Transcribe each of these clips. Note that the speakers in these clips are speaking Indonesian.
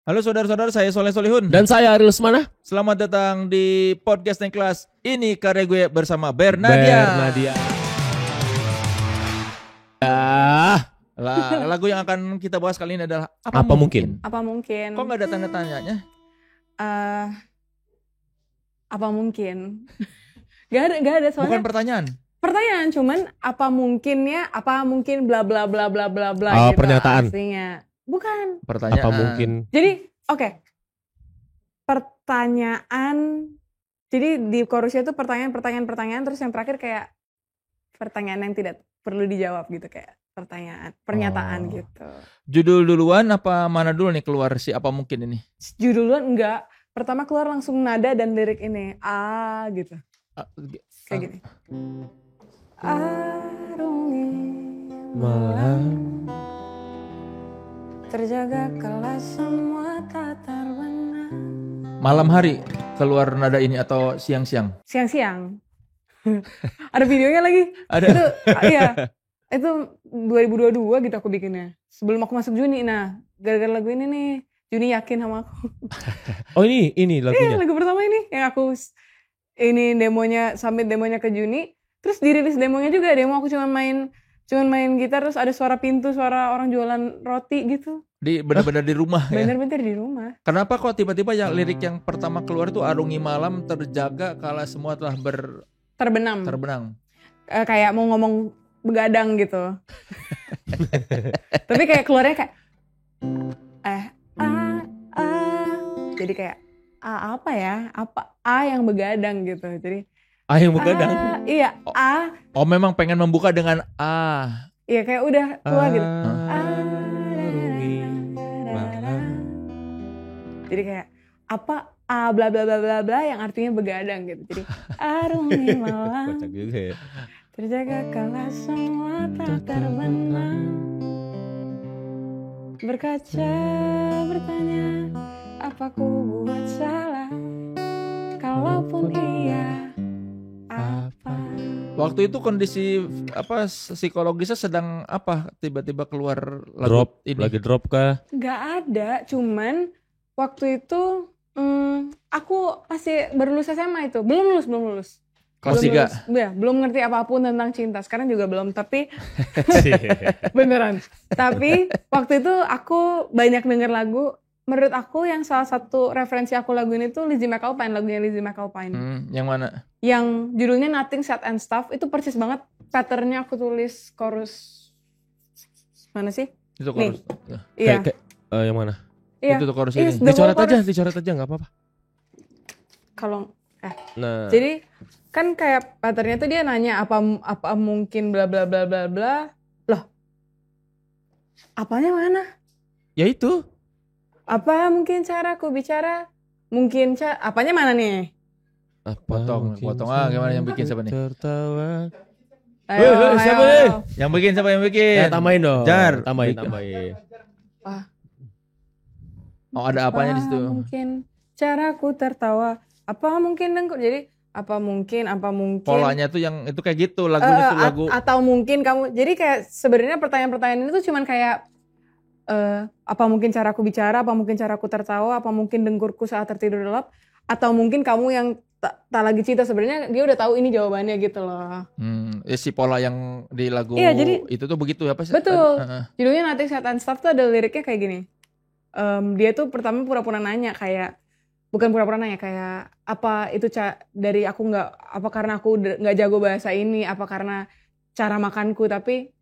Halo saudara-saudara, saya Soleh Solihun. Dan saya Ariel Lesmana. Selamat datang di podcast Naik Kelas. Ini karya gue bersama Bernadia. Lagu yang akan kita bahas kali ini adalah Apa mungkin? Apa mungkin? Kok gak ada tanda tanyanya? Apa mungkin? Gak ada soalnya. Bukan pertanyaan. Pertanyaan cuman apa mungkinnya? Apa mungkin bla bla bla bla bla bla Oh, gitu pernyataan. artinya. Bukan. Pertanyaan. Apa mungkin? Jadi oke. Pertanyaan. Jadi di chorusnya tuh pertanyaan terus yang terakhir kayak pertanyaan yang tidak perlu dijawab gitu, kayak pernyataan gitu. Judul duluan apa mana dulu nih keluar si apa mungkin ini? Judulnya enggak. Pertama keluar langsung nada dan lirik ini. Gitu. Kayak gini. Arungi malam terjaga kala semua tak terbenam. Malam hari keluar nada ini atau siang-siang? Siang-siang. Ada videonya lagi. Ada. Itu iya. Itu 2022 gitu aku bikinnya. Sebelum aku masuk Juni. Nah, gara-gara lagu ini nih Juni yakin sama aku. Oh ini lagunya. Iya, lagu pertama ini yang aku ini demonya, submit demonya ke Juni. Terus dirilis demonya juga. Demo aku cuman main gitar, terus ada suara pintu, suara orang jualan roti gitu. Benar-benar di rumah ya? Bener-bener di rumah. Kenapa kok tiba-tiba yang lirik yang pertama keluar itu arungi malam terjaga kala semua telah Terbenam. Kayak mau ngomong begadang gitu. Tapi kayak keluarnya kayak jadi kayak apa ya? Apa yang begadang gitu. Jadi Yang begadang. Iya, Oh memang pengen membuka dengan Iya kayak udah keluar gitu. Arungi malam. Jadi kayak apa bla bla bla bla bla yang artinya begadang gitu. Jadi arungi malam Kocak juga ya. terjaga kala semua tak terbenam. Berkaca bertanya, apa ku buat salah? Kalaupun iya, apa? Waktu itu kondisi apa psikologisnya sedang apa? Tiba-tiba keluar lagu Drop, ini. lagi drop kah? Gak ada, cuman waktu itu aku masih baru lulus SMA itu, belum lulus. Kelas 3. Ya, belum ngerti apapun tentang cinta. Sekarang juga belum, tapi beneran. Tapi waktu itu aku banyak denger lagu. Menurut aku yang salah satu referensi aku lagu ini tuh Lizzy McAlpine, lagunya Lizzy McAlpine. Yang mana? Yang judulnya Nothing Sad and Stuff. Itu persis banget patternnya aku tulis chorus. Mana sih? Itu chorus. Iya. Yang mana? Iya. Itu chorus Iya, ini. Dicoret aja nggak apa-apa. Kalau Nah. jadi kan kayak patternnya tuh dia nanya apa mungkin bla bla bla bla bla. Loh. Apanya mana? Ya itu. Apa mungkin caraku bicara? Mungkin apanya mana nih? Potong gimana yang bikin siapa nih? Tertawa. Ayo, siapa ayo, nih? ayo. Yang bikin siapa yang bikin? Tambahin dong. Jar. Tambahin. Oh ada apanya di situ? Mungkin caraku tertawa. Apa mungkin dengkul. Jadi apa mungkin. Polanya tuh yang itu kayak gitu lagunya tuh lagu. Atau mungkin kamu. Jadi kayak sebenarnya pertanyaan-pertanyaan ini tuh cuman kayak apa mungkin caraku bicara, apa mungkin caraku tertawa, apa mungkin dengkurku saat tertidur lelap, atau mungkin kamu yang tak lagi cinta. Sebenarnya dia udah tahu ini jawabannya gitu loh. Si pola yang di lagu itu tuh begitu apa sih? Betul. Judulnya Nothing Sad and Stuff tuh ada liriknya kayak gini. Dia tuh pertama pura-pura nanya kayak, bukan pura-pura nanya kayak apa itu dari aku apa karena aku nggak jago bahasa ini, apa karena cara makanku, tapi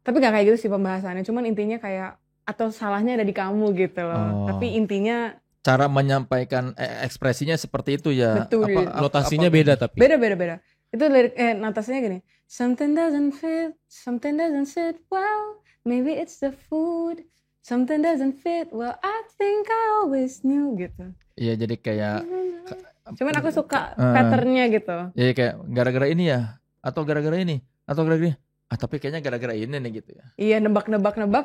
nggak kayak gitu sih pembahasannya. Cuman intinya kayak atau salahnya ada di kamu gitu loh. Tapi intinya cara menyampaikan ekspresinya seperti itu ya. Betul. Notasinya beda tapi. Beda. Itu lirik notasinya gini. Something doesn't fit, something doesn't sit well. Maybe it's the food. Something doesn't fit well. I think I always knew gitu. Iya jadi kayak. Cuman aku suka patternnya gitu. Jadi kayak gara-gara ini ya, atau gara-gara ini, atau gara-gara ini. Tapi kayaknya gara-gara ini nih gitu ya. Iya nebak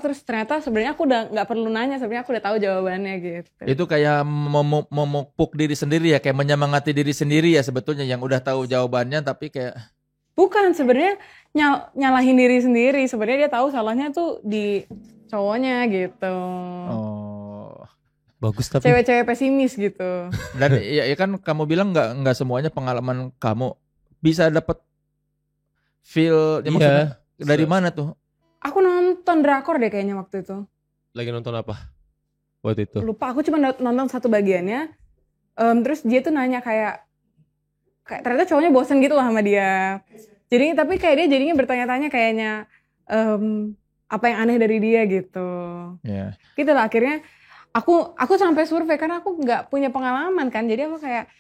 terus ternyata sebenarnya aku udah nggak perlu nanya, sebenarnya aku udah tahu jawabannya gitu. Itu kayak memupuk diri sendiri ya, kayak menyemangati diri sendiri ya sebetulnya yang udah tahu jawabannya tapi kayak. Bukan sebenarnya nyalahin diri sendiri, sebenarnya dia tahu salahnya tuh di cowoknya gitu. Oh. Bagus tapi. cewek-cewek pesimis gitu. Dan ya kan kamu bilang nggak semuanya pengalaman kamu bisa dapat feel. Ya maksudnya dari mana tuh? Aku nonton drakor deh kayaknya waktu itu. Lagi nonton apa? Waktu itu. Lupa, aku cuma nonton satu bagiannya. Terus dia tuh nanya kayak ternyata cowoknya bosen gitu loh sama dia. Jadi tapi kayak dia jadinya bertanya-tanya kayaknya apa yang aneh dari dia gitu. Yeah. Gitu lah akhirnya aku sampai survei karena aku nggak punya pengalaman kan. Jadi aku kayak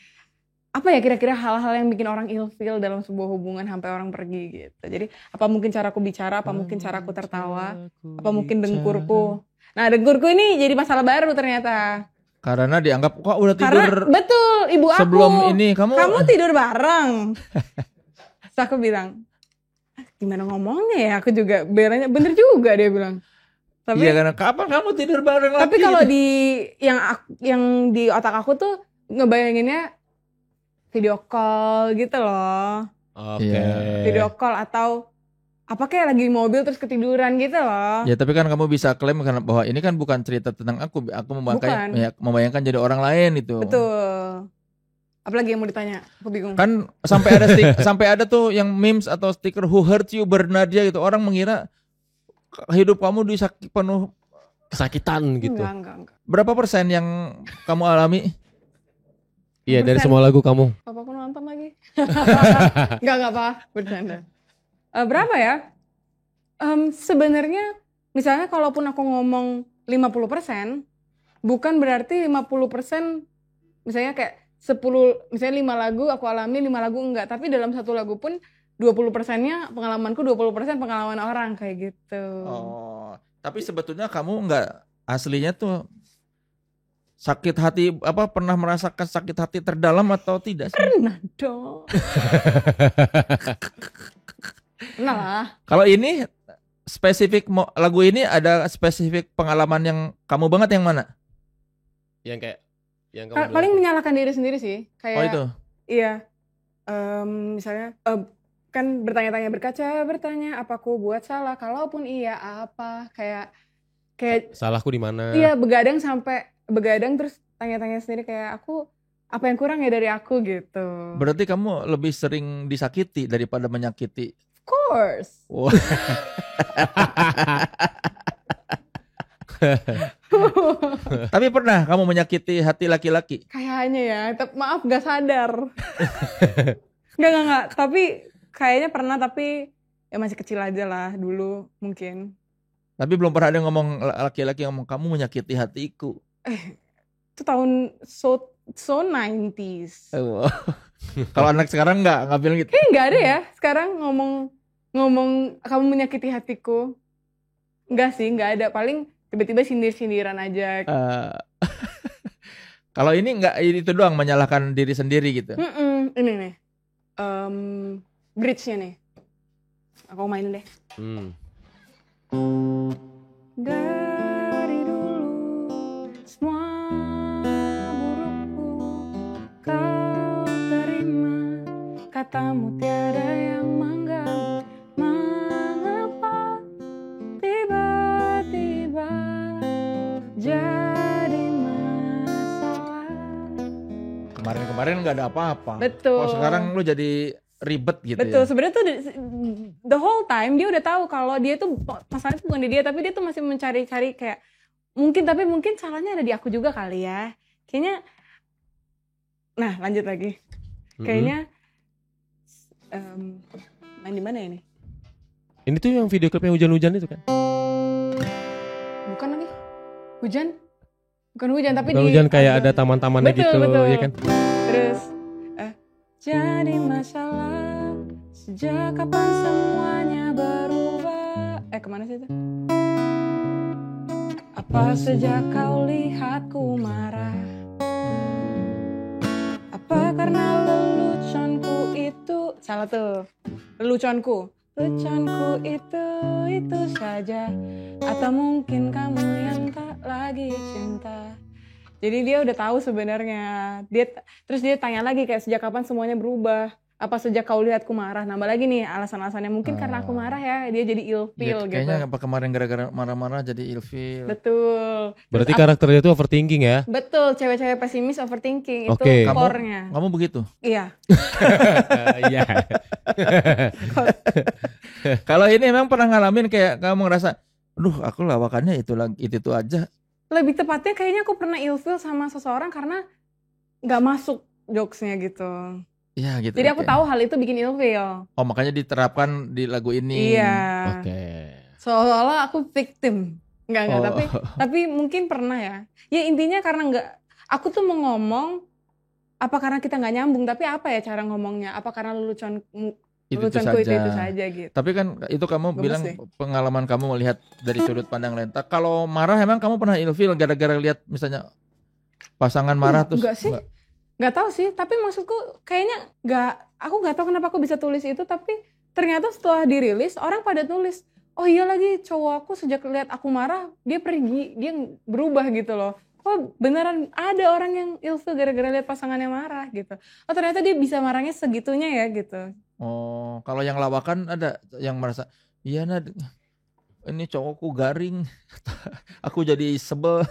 apa ya kira-kira hal-hal yang bikin orang ilfeel dalam sebuah hubungan sampai orang pergi gitu. Jadi apa mungkin caraku bicara, apa mungkin caraku tertawa, apa mungkin dengkurku. Nah dengkurku ini jadi masalah baru ternyata. Karena dianggap kok udah tidur. Karena betul ibu aku. Sebelum ini kamu tidur bareng. Terus aku bilang, gimana ngomongnya ya? Aku juga bener juga dia bilang. Tapi iya karena kapan kamu tidur bareng lagi? tapi kalau di yang di otak aku tuh ngebayanginnya video call gitu loh. Oke. Iya. Video call atau apa kayak lagi di mobil terus ketiduran gitu loh. Ya tapi kan kamu bisa klaim karena bahwa ini kan bukan cerita tentang aku membayangkan jadi orang lain itu. Betul. Apalagi yang mau ditanya? Aku bingung. Kan sampai ada tuh yang memes atau stiker who hurt you Bernadia gitu. Orang mengira hidup kamu penuh Kesakitan gitu. Enggak. berapa persen yang kamu alami? Iya dari semua lagu kamu. Papaku nonton lagi. Enggak apa. Bercanda. Berapa ya? Sebenarnya misalnya kalaupun aku ngomong 50%, bukan berarti 50% misalnya kayak 10, misalnya 5 lagu aku alami, 5 lagu enggak. Tapi dalam satu lagu pun 20%-nya pengalamanku, 20% pengalaman orang kayak gitu. Oh, tapi sebetulnya kamu enggak aslinya tuh sakit hati pernah merasakan sakit hati terdalam atau tidak sih? Pernah dong. Pernah lah. Kalau ini spesifik lagu ini ada spesifik pengalaman yang kamu banget yang mana? Yang kayak yang kamu Paling menyalahkan diri sendiri sih. Kayak, Oh itu. Iya. Misalnya kan bertanya apa aku buat salah? Kalaupun iya apa? Kayak salahku di mana? iya begadang terus tanya-tanya sendiri kayak aku apa yang kurang ya dari aku gitu. Berarti kamu lebih sering disakiti daripada menyakiti. Of course. Wow. Tapi pernah kamu menyakiti hati laki-laki? Kayaknya ya, maaf gak sadar. Enggak. Tapi kayaknya pernah tapi ya masih kecil aja lah dulu mungkin. Tapi belum pernah ada ngomong laki-laki ngomong kamu menyakiti hatiku. Itu tahun so 90s. Oh. Kalau anak sekarang nggak bilang gitu. Kayaknya nggak ada ya sekarang ngomong kamu menyakiti hatiku. Enggak sih, nggak ada. Paling tiba-tiba sindir-sindiran aja. Kalau ini nggak itu doang menyalahkan diri sendiri gitu. Ini nih, bridge-nya nih. Aku mainin deh. Dari dulu semua burukku kau terima, katamu tiada yang mengganggu. Mengapa tiba-tiba jadi masalah? Kemarin nggak ada apa-apa. Betul. Kok sekarang lu jadi ribet gitu. Betul, ya? sebenarnya tuh the whole time dia udah tahu kalau dia tuh masalahnya bukan di dia, tapi dia tuh masih mencari-cari kayak mungkin salahnya ada di aku juga kali ya. Kayaknya, nah lanjut lagi. Kayaknya main di mana ini? Ini tuh yang video klipnya hujan-hujan itu kan? Bukan lagi, hujan? Bukan hujan tapi bukan hujan kayak ada taman-tamannya gitu, betul. ya kan? Terus jadi masalah sejak kapan semuanya berubah? Kemana sih itu? Apa sejak kau lihatku marah? Apa karena leluconku itu salah tuh? Leluconku itu saja, atau mungkin kamu yang tak lagi cinta. Jadi dia udah tahu sebenarnya. Terus dia tanya lagi kayak sejak kapan semuanya berubah. Apa sejak kau lihatku marah? Nambah lagi nih alasan-alasannya. Mungkin karena aku marah ya, dia jadi ilfeel gitu. Kayaknya apa kemarin gara-gara marah-marah jadi ilfil. Betul. Berarti karakternya itu overthinking ya? Betul, cewek-cewek pesimis overthinking Oke. itu core-nya. Kamu begitu? Iya. Iya. Kalau ini memang pernah ngalamin kayak kamu ngerasa, aduh aku lawakannya itu aja. Lebih tepatnya kayaknya aku pernah ilfeel sama seseorang karena nggak masuk jokesnya gitu. Iya gitu. Jadi aku tahu hal itu bikin ilfeel. Oh makanya diterapkan di lagu ini. Iya. Oke. Seolah-olah aku victim. Enggak, tapi mungkin pernah ya. Ya intinya karena aku tuh mau ngomong apa karena kita nggak nyambung, tapi apa ya cara ngomongnya? Apa karena leluconku itu saja gitu. Tapi kan itu kamu Gemes bilang deh. pengalaman kamu melihat dari sudut pandang Lenta. Kalau marah emang kamu pernah ilfil gara-gara lihat misalnya pasangan marah terus? Enggak sih. Nggak tahu sih, tapi maksudku kayaknya aku nggak tahu kenapa aku bisa tulis itu, tapi ternyata setelah dirilis orang pada tulis, oh iya lagi cowok aku sejak lihat aku marah dia pergi, dia berubah gitu loh. Oh beneran ada orang yang ilfil gara-gara lihat pasangannya marah gitu. Oh ternyata dia bisa marahnya segitunya ya gitu. Oh kalau yang lawakan ada yang merasa, iya Nad, ini cowokku garing, aku jadi sebel.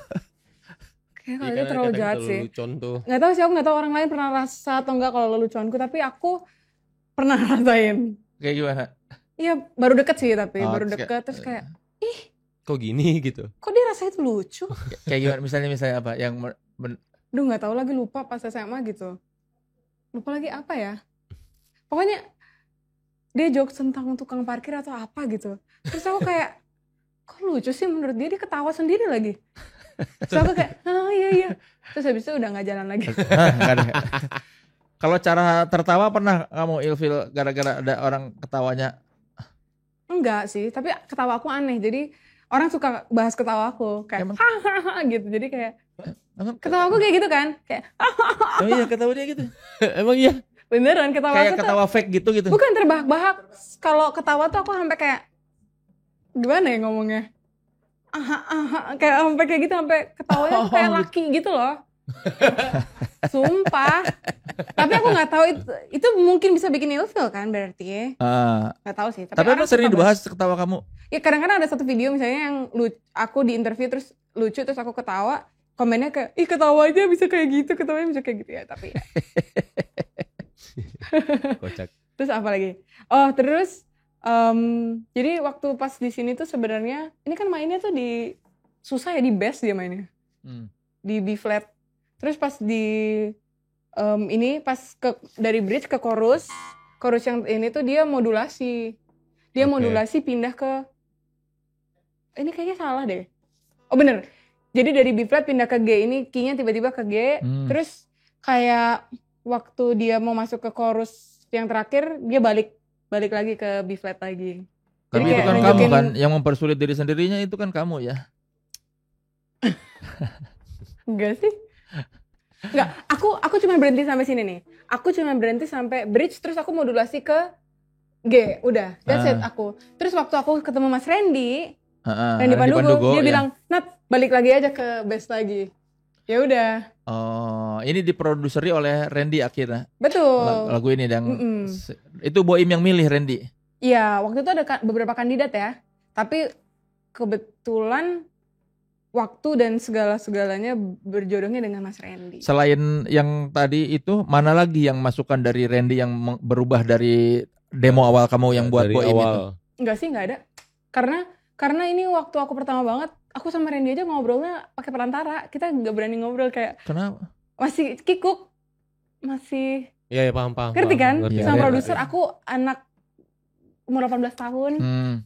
Kayak kalau dia terlalu jahat sih. Contoh. Nggak tahu sih, aku nggak tahu orang lain pernah rasa atau enggak kalau leluconku, tapi aku pernah rasain. Kayak gimana? Iya baru deket sih tapi baru terus deket terus kayak Kok gini gitu? kok dia rasanya tuh lucu. Kayak gimana? Misalnya apa? Yang Duh nggak tahu lagi, lupa pas SMA gitu. Lupa lagi apa ya. Pokoknya dia jokes tentang tukang parkir atau apa gitu. Terus aku kayak kok lucu sih menurut dia ketawa sendiri lagi. Terus aku kayak oh iya. Terus habis itu udah gak jalan lagi. Nggak ada. Kalau cara tertawa pernah kamu ilfil gara-gara ada orang ketawanya? Enggak sih, tapi ketawa aku aneh. Jadi orang suka bahas ketawa aku kayak hahaha gitu. Jadi kayak ketawa aku kayak gitu kan, kayak oh iya ketawa dia gitu. Emang iya? beneran ketawa Kayak aku ketawa fake gitu. bukan terbahak-bahak. Kalau ketawa tuh aku sampai kayak gimana ya ngomongnya? Kayak sampai kayak gitu, sampai ketawanya tuh kayak laki gitu loh. Sumpah. Tapi aku nggak tahu itu mungkin bisa bikin ilfil kan berarti. Nggak tahu sih. Tapi emang sering dibahas ketawa kamu? Ya kadang-kadang ada satu video misalnya yang aku di interview terus lucu terus aku ketawa, komennya kayak ih ketawa aja bisa kayak gitu, ketawanya bisa kayak gitu ya. Tapi ya. Kocak. Terus apa lagi? Oh terus jadi waktu pas di sini tuh sebenarnya ini kan mainnya tuh di susah ya, di bass dia mainnya. Di B flat. Terus pas di ini pas dari bridge ke chorus yang ini tuh dia modulasi. Dia modulasi pindah ke ini kayaknya salah deh. Oh bener. Jadi dari B flat pindah ke G, ini key-nya tiba-tiba ke G. Terus kayak waktu dia mau masuk ke chorus yang terakhir dia balik lagi ke B flat lagi. Tapi jadi itu kan kamu kan yang mempersulit diri sendirinya, itu kan kamu ya. Enggak sih. Enggak, aku cuma berhenti sampai sini nih. Aku cuma berhenti sampai bridge terus aku modulasi ke G, udah. That's it aku. Terus waktu aku ketemu Mas Randy Pandugo, dia bilang, "Nat, balik lagi aja ke bass lagi." Ya udah. Oh, ini diproduseri oleh Randy akhirnya. Betul. Lagu ini dan itu Boim yang milih Randy. Iya, waktu itu ada beberapa kandidat ya. Tapi kebetulan waktu dan segala-segalanya berjodohnya dengan Mas Randy. Selain yang tadi itu, mana lagi yang masukan dari Randy yang berubah dari demo awal kamu yang buat Boim itu? Enggak sih, enggak ada. Karena ini waktu aku pertama banget, aku sama Randy aja ngobrolnya pakai perantara. Kita nggak berani ngobrol kayak. Kenapa? Masih kikuk, masih. Iya paham. Ngerti kan? Ngerti. Sama produser, aku anak umur 18 tahun,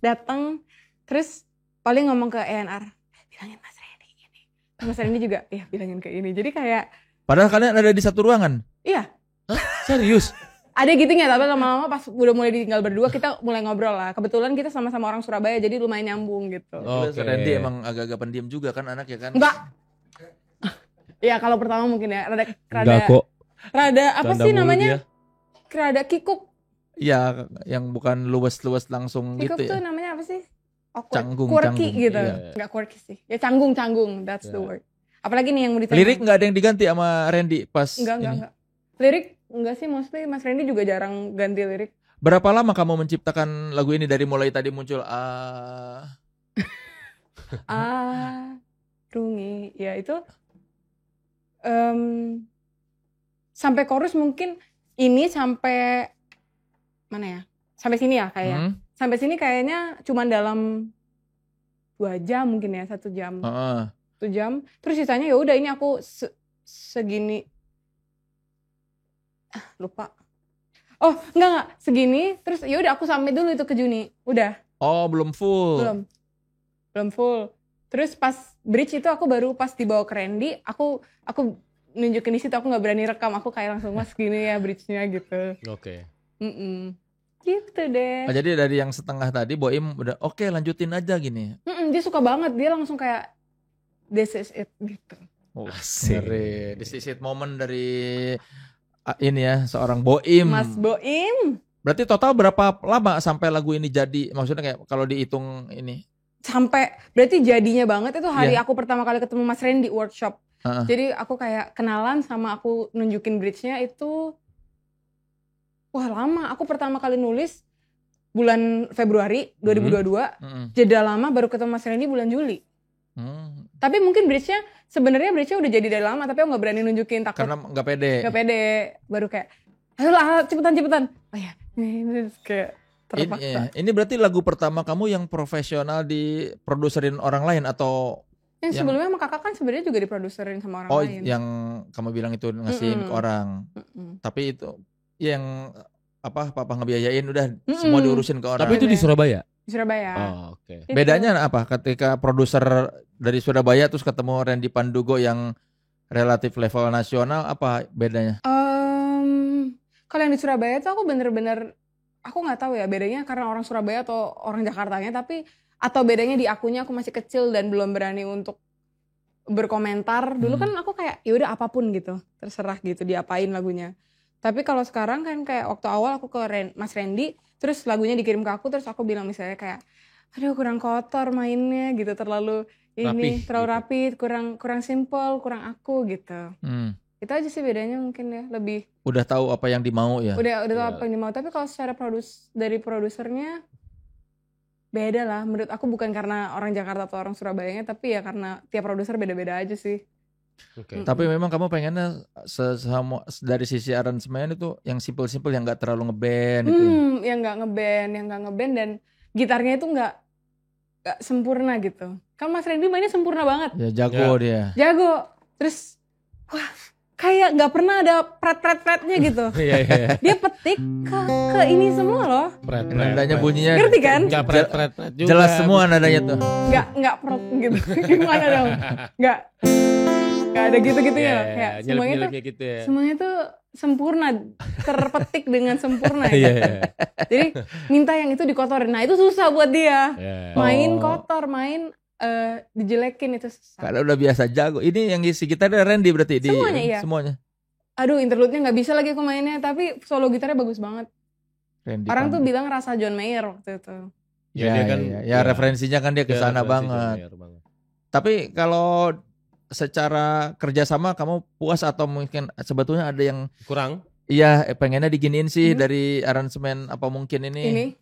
datang, terus paling ngomong ke ENR, bilangin Mas Randy gini. Mas Randy juga, ya bilangin kayak ini. Jadi kayak. Padahal kalian ada di satu ruangan? Iya. Hah? Serius? Ada gitunya, tapi lama-lama pas udah mulai tinggal berdua kita mulai ngobrol lah. Kebetulan kita sama-sama orang Surabaya jadi lumayan nyambung gitu. Randy emang agak-agak pendiam juga kan anaknya kan? Enggak. Ya kalau pertama mungkin ya rada apa sih namanya? Rada kikuk. Iya, yang bukan luwes-luwes langsung kikuk gitu ya. Kikuk tuh namanya apa sih? Canggung. Gitu. Iya. Enggak quirky sih. Ya canggung, that's the word. Apalagi nih yang mau ditanya. Lirik enggak ada yang diganti sama Randy pas Enggak. Lirik enggak sih, mostly Mas Randy juga jarang ganti lirik. Berapa lama kamu menciptakan lagu ini dari mulai tadi muncul Rungi, ya itu sampai chorus mungkin ini sampai mana ya? Sampai sini ya kayak. Sampai sini kayaknya cuman dalam 2 jam mungkin ya, 1 jam. 1 jam. Terus sisanya ya udah ini aku segini. Lupa. Oh, enggak segini. Terus ya udah aku sampai dulu itu ke Juni. Udah. Oh, belum full. Belum full. Terus pas bridge itu aku baru pas dibawa ke Randy, aku nunjukin di situ, aku nggak berani rekam, aku kayak langsung mas gini ya bridge-nya gitu. Oke. Gitu deh. Oh, jadi dari yang setengah tadi Boim udah oke, lanjutin aja gini. Dia suka banget, dia langsung kayak this is it gitu. Oh, ngeri. This is it moment dari ini ya, seorang Boim. Mas Boim. Berarti total berapa lama sampai lagu ini jadi? Maksudnya kayak kalau dihitung ini. Sampai berarti jadinya banget itu hari aku pertama kali ketemu Mas Randy workshop. Jadi aku kayak kenalan sama aku nunjukin bridge-nya itu wah lama. Aku pertama kali nulis bulan Februari 2022. Jeda lama baru ketemu Mas Randy bulan Juli. Tapi mungkin bridge-nya sebenarnya bridge-nya udah jadi dari lama, tapi aku nggak berani nunjukin, takut. Karena nggak pede. Nggak pede. Baru kayak ayolah cepetan. Oh ya, kayak terpaksa. Ini berarti lagu pertama kamu yang profesional diproduserin orang lain atau yang sebelumnya sama kakak kan sebenarnya juga diproduserin sama orang lain. Oh, yang kamu bilang itu ngasihin ke orang. Tapi itu yang papa ngebiayain udah semua diurusin ke orang. Tapi itu di Surabaya. Di Surabaya. Oh, oke. Gitu. Bedanya apa ketika produser dari Surabaya terus ketemu Randy Pandugo yang relatif level nasional, apa bedanya? Kalau yang di Surabaya tuh aku bener-bener aku nggak tahu ya bedanya karena orang Surabaya atau orang Jakartanya, tapi atau bedanya di akunya aku masih kecil dan belum berani untuk berkomentar. Dulu kan aku kayak ya udah apapun gitu, terserah gitu diapain lagunya. Tapi kalau sekarang kan kayak waktu awal aku ke Mas Randy, terus lagunya dikirim ke aku, terus aku bilang misalnya kayak aduh kurang kotor mainnya gitu, terlalu rapi, kurang simple, kurang aku gitu. Itu aja sih bedanya mungkin ya, lebih udah tahu apa yang dimau ya. Udah tahu apa yang dimau, tapi kalau secara dari produsernya beda lah menurut aku, bukan karena orang Jakarta atau orang Surabayanya, tapi ya karena tiap produser beda-beda aja sih. Tapi memang kamu pengennya dari sisi aransemen itu yang simple-simple, yang nggak terlalu ngeband gitu. Yang nggak ngeband dan gitarnya itu nggak sempurna gitu. Kan Mas Randy mainnya sempurna banget. Ya jago dia. Jago. Terus wah kayak nggak pernah ada pret-pret-pretnya gitu. Dia petik ke ini semua loh. Nadanya bunyinya. Ngerti kan? Nggak pret-pret juga. Jelas semua nadanya tuh. Nggak pret gitu. Gimana dong? Nggak ada gitu-gitu ya. Kayak semuanya tuh sempurna, terpetik dengan sempurna. Jadi minta yang itu dikotorin. Nah itu susah buat dia. Main kotor, main dijelekin itu susah. Karena udah biasa jago. Ini yang isi gitarnya Randy berarti. Semuanya. Aduh interlude-nya gak bisa lagi aku mainnya, tapi solo gitarnya bagus banget. Randy orang tuh bilang rasa John Mayer waktu itu. Ya, referensinya kan dia kesana banget. Tapi kalau secara kerjasama kamu puas atau mungkin sebetulnya ada yang kurang? Iya, pengennya diginiin sih dari aransemen apa mungkin ini?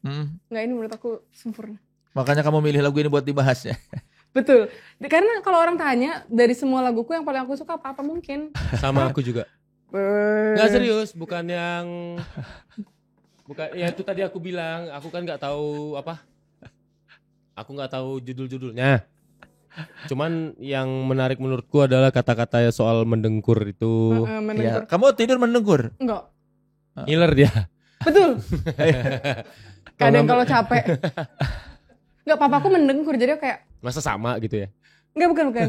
Nggak, ini menurut aku sempurna. Makanya kamu milih lagu ini buat dibahas ya? Betul. Karena kalau orang tanya dari semua laguku yang paling aku suka apa mungkin. Sama aku juga. Nggak serius, bukan ya itu tadi aku bilang, aku kan nggak tahu aku nggak tahu judul-judulnya. Cuman yang menarik menurutku adalah kata-kata soal mendengkur itu. Ya, kamu tidur mendengkur? Enggak. Ngiler dia. Betul. Kadang kalau capek. Enggak, papaku mendengkur jadi kayak masa sama gitu ya? Enggak, bukan.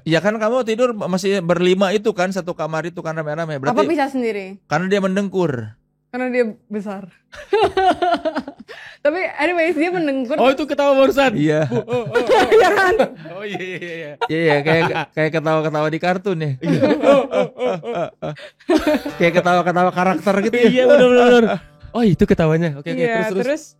Iya kan kamu tidur masih berlima itu kan, satu kamar itu kan rame-rame. Berarti apa bisa sendiri? Karena dia mendengkur. Karena dia besar. Tapi anyways dia mendengkur. Oh itu ketawa barusan? Iya. Iya kan? Oh iya. Iya kayak ketawa-ketawa di kartun ya. Kayak ketawa-ketawa karakter gitu ya. Iya benar. Oh itu ketawanya. Oke, terus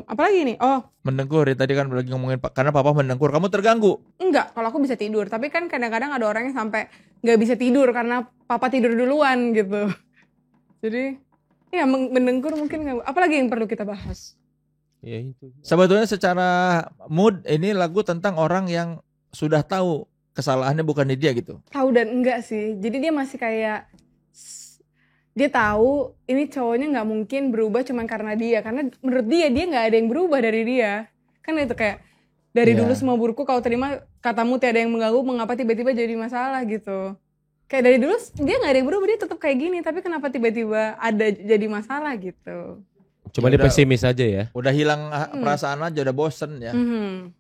apalagi nih? Oh, mendengkur ya, tadi kan lagi ngomongin karena papa mendengkur. Kamu terganggu? Enggak, kalau aku bisa tidur. Tapi kan kadang-kadang ada orang yang sampai nggak bisa tidur karena papa tidur duluan gitu. Jadi ya mendengkur mungkin nggak. Apalagi yang perlu kita bahas? Ya itu. Sebetulnya secara mood ini lagu tentang orang yang sudah tahu kesalahannya bukan di dia gitu. Tahu dan enggak sih. Jadi dia masih kayak dia tahu ini cowoknya nggak mungkin berubah cuma karena dia. Karena menurut dia nggak ada yang berubah dari dia. Kan itu kayak dari dulu semua burukku kau terima, katamu tiada yang mengganggu, mengapa tiba-tiba jadi masalah gitu. Kayak dari dulu dia nggak ada yang berubah, dia tetap kayak gini. Tapi kenapa tiba-tiba ada jadi masalah gitu. Cuma dia pesimis aja ya. Udah hilang perasaan aja, udah bosen ya. Mm-hmm.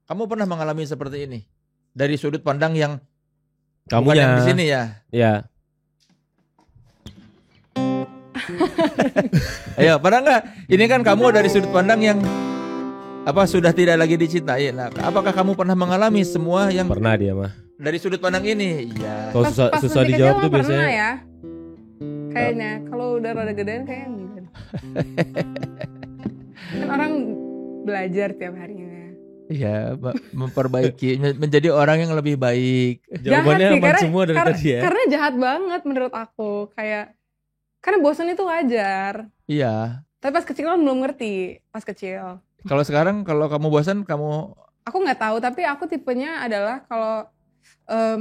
Kamu pernah mengalami seperti ini? Dari sudut pandang yang Kamunya yang di sini ya. Ya. Ayo, pernah nggak? Ini kan kamu dari sudut pandang yang sudah tidak lagi dicintai. Nah, apakah kamu pernah mengalami semua yang Pernah dia mah. dari sudut pandang ini? Iya. Kalau susah dijawab tuh biasanya. Ya. Kayaknya kalau udah rada gedean kayaknya enggak. Kan orang belajar tiap harinya. Iya, memperbaiki, menjadi orang yang lebih baik. Jawabannya aman semua dari tadi ya. Karena jahat banget menurut aku. Karena bosan itu wajar. Iya. Tapi pas kecil kan belum ngerti. Pas kecil. Kalau sekarang kalau kamu bosan Aku nggak tahu. Tapi aku tipenya adalah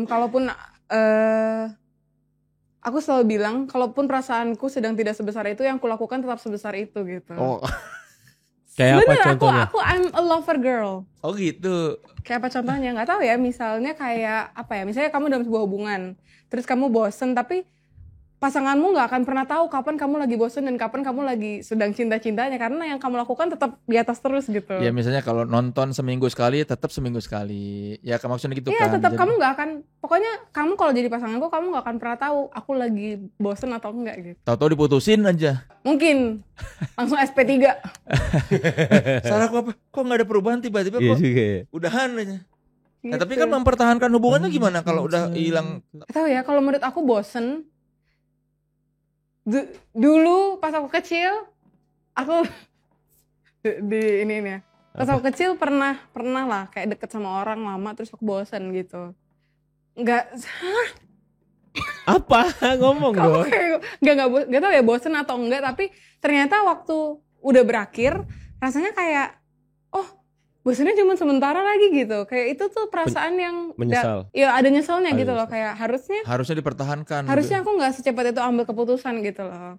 kalaupun aku selalu bilang, kalaupun perasaanku sedang tidak sebesar itu, yang kulakukan tetap sebesar itu gitu. Oh. Kayak apa contohnya? Aku I'm a lover girl. Oh gitu. Kayak apa contohnya? Nggak tahu ya. Misalnya kayak apa ya? Misalnya kamu dalam sebuah hubungan, terus kamu bosen, tapi pasanganmu nggak akan pernah tahu kapan kamu lagi bosen dan kapan kamu lagi sedang cinta-cintanya, karena yang kamu lakukan tetap di atas terus gitu. Ya misalnya kalau nonton seminggu sekali, tetap seminggu sekali. Ya maksudnya gitu iya, kan. Iya, tetap kamu nggak akan. Pokoknya kamu kalau jadi pasanganku, kamu nggak akan pernah tahu aku lagi bosen atau enggak gitu. Tahu-tahu diputusin aja. Mungkin langsung SP3. Salah aku apa? Kok nggak ada perubahan tiba-tiba kok? Iya. Udahan aja. Gitu. Nah, tapi kan mempertahankan hubungannya gimana kalau udah hilang? Tahu ya, kalau menurut aku bosen. Dulu pas aku kecil, aku di ini ya. Pas aku kecil pernah lah kayak deket sama orang lama terus aku bosen gitu. Enggak. Apa? Ngomong dong. Enggak tahu ya bosen atau enggak, tapi ternyata waktu udah berakhir rasanya kayak bosannya cuma sementara lagi gitu. Kayak itu tuh perasaan yang menyesal. Iya, ada nyeselnya gitu loh. Kayak harusnya dipertahankan. Harusnya aku nggak secepat itu ambil keputusan gitu loh.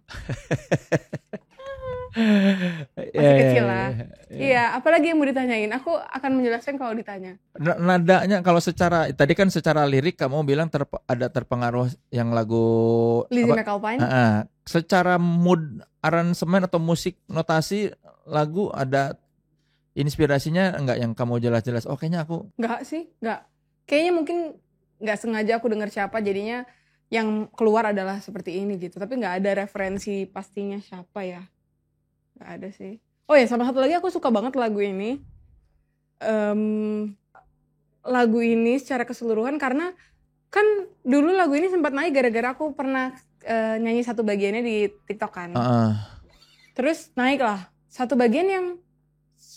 Masih kecil lah. Iya, apalagi yang mau ditanyain? Aku akan menjelaskan kalau ditanya. Nadanya kalau tadi kan secara lirik kamu bilang ada terpengaruh yang lagu Lizzie McAlpine. Secara mood, aransemen atau musik notasi lagu ada inspirasinya enggak yang kamu jelas-jelas? Oh kayaknya aku. Enggak sih, enggak. Kayaknya mungkin enggak sengaja aku denger siapa jadinya yang keluar adalah seperti ini gitu. Tapi enggak ada referensi pastinya siapa ya. Enggak ada sih. Oh ya, sama satu lagi aku suka banget lagu ini. Lagu ini secara keseluruhan karena kan dulu lagu ini sempat naik gara-gara aku pernah nyanyi satu bagiannya di TikTok kan. Terus naik lah satu bagian yang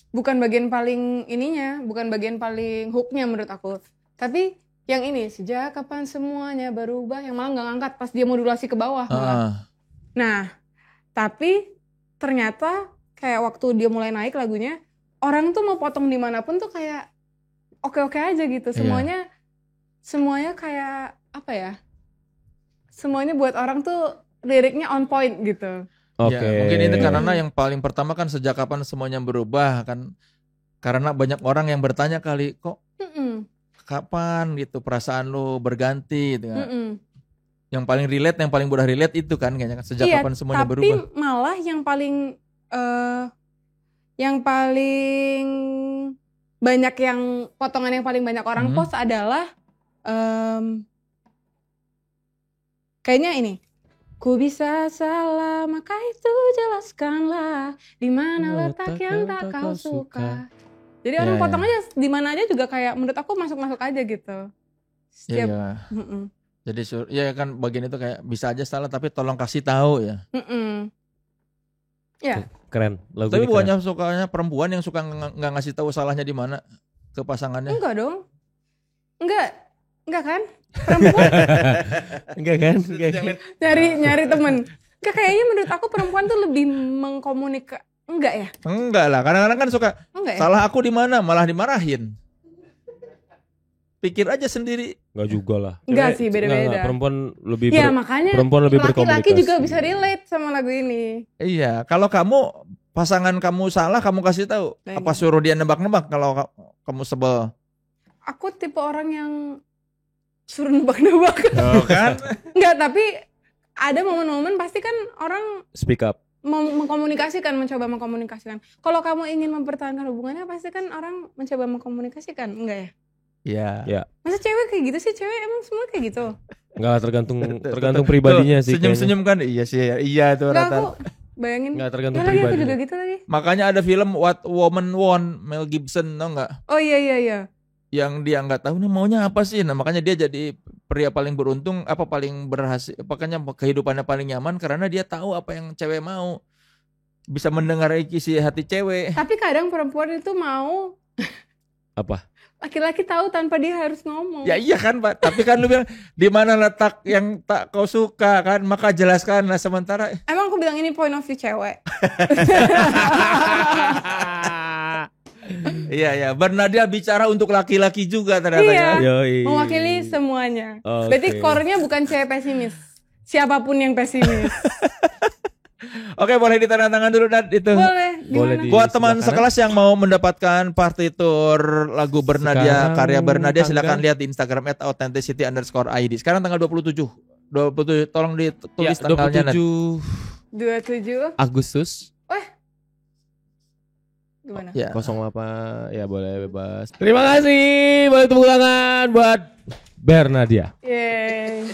bukan bagian paling ininya, bukan bagian paling hooknya menurut aku. Tapi yang ini, sejak kapan semuanya berubah, yang malah gak ngangkat pas dia modulasi ke bawah. Nah, tapi ternyata kayak waktu dia mulai naik lagunya, orang tuh mau potong dimanapun tuh kayak oke-oke aja gitu. Semuanya kayak apa ya, semuanya buat orang tuh liriknya on point gitu. Ya, mungkin itu karena yang paling pertama kan sejak kapan semuanya berubah kan, karena banyak orang yang bertanya kali kok kapan gitu perasaan lu berganti gitu kan. Yang paling relate, yang paling mudah relate itu kan kayaknya sejak kapan semuanya berubah. Tapi malah yang paling banyak yang potongan yang paling banyak orang post adalah kayaknya ini. Ku bisa salah, maka itu jelaskanlah di mana letak yang tak kau suka. Jadi orang potong aja di mana aja juga kayak menurut aku masuk-masuk aja gitu. Setiap, Jadi ya kan bagian itu kayak bisa aja salah tapi tolong kasih tahu ya. Ya. Keren. Lagu tapi bukannya keren. sukanya perempuan yang suka nggak ngasih tahu salahnya di mana ke pasangannya? Enggak dong. Enggak kan? Perempuan Enggak kan? nyari temen. Kayaknya menurut aku perempuan tuh lebih enggak ya? Enggak lah, kadang-kadang kan suka Enggak ya? salah aku di mana malah dimarahin. Pikir aja sendiri. Enggak juga lah. Enggak sih, beda-beda. Enggak, perempuan lebih Ya makanya perempuan lebih laki-laki berkomunikasi. juga bisa relate sama lagu ini. Iya, kalau kamu pasangan kamu salah, kamu kasih tahu. Nah, Apa suruh dia nebak-nebak kalau kamu sebel? Aku tipe orang yang suruh nebak-nebak. Oh, kan? Enggak, tapi ada momen-momen pasti kan orang Speak up. mencoba mengkomunikasikan. Kalau kamu ingin mempertahankan hubungannya pasti kan orang mencoba mengkomunikasikan, enggak ya? Iya. Ya. Masa cewek kayak gitu sih? Cewek emang semua kayak gitu? Enggak lah, tergantung pribadinya sih. Senyum-senyum kan? Iya sih, iya tuh Enggak, rata. aku bayangin. Enggak tergantung Ya lagi aku pribadi. juga gitu lagi. Makanya ada film What Woman Want, Mel Gibson, tau nggak? Oh iya. Yang dia nggak tahu nih maunya apa sih. Nah makanya dia jadi pria paling beruntung, paling berhasil, pokoknya kehidupannya paling nyaman karena dia tahu apa yang cewek mau. Bisa mendengar isi hati cewek. Tapi kadang perempuan itu mau Apa? laki-laki tahu tanpa dia harus ngomong. Ya iya kan Pak, tapi kan lu bilang di mana letak yang tak kau suka kan, maka jelaskan. Nah sementara Emang aku bilang ini point of view cewek. iya Bernadia bicara untuk laki-laki juga ternyata Iya. ya. Yoi. Mewakili semuanya. Oke. Berarti core-nya bukan cewek pesimis. Siapapun yang pesimis. Oke, boleh ditandatangan dulu Nat itu. Boleh. Boleh Gimana? di- Buat teman sebelah kanan. sekelas yang mau mendapatkan partitur lagu Bernadia, Sekarang karya Bernadia, tanggal- silakan lihat di Instagram @authenticity_id. Sekarang tanggal 27. Tolong ditulis Ya, tanggalnya Nat. 27 27. Agustus Gimana? Ya. 08 ya boleh bebas. Terima kasih, boleh tepuk tangan buat Bernadia. Yeay.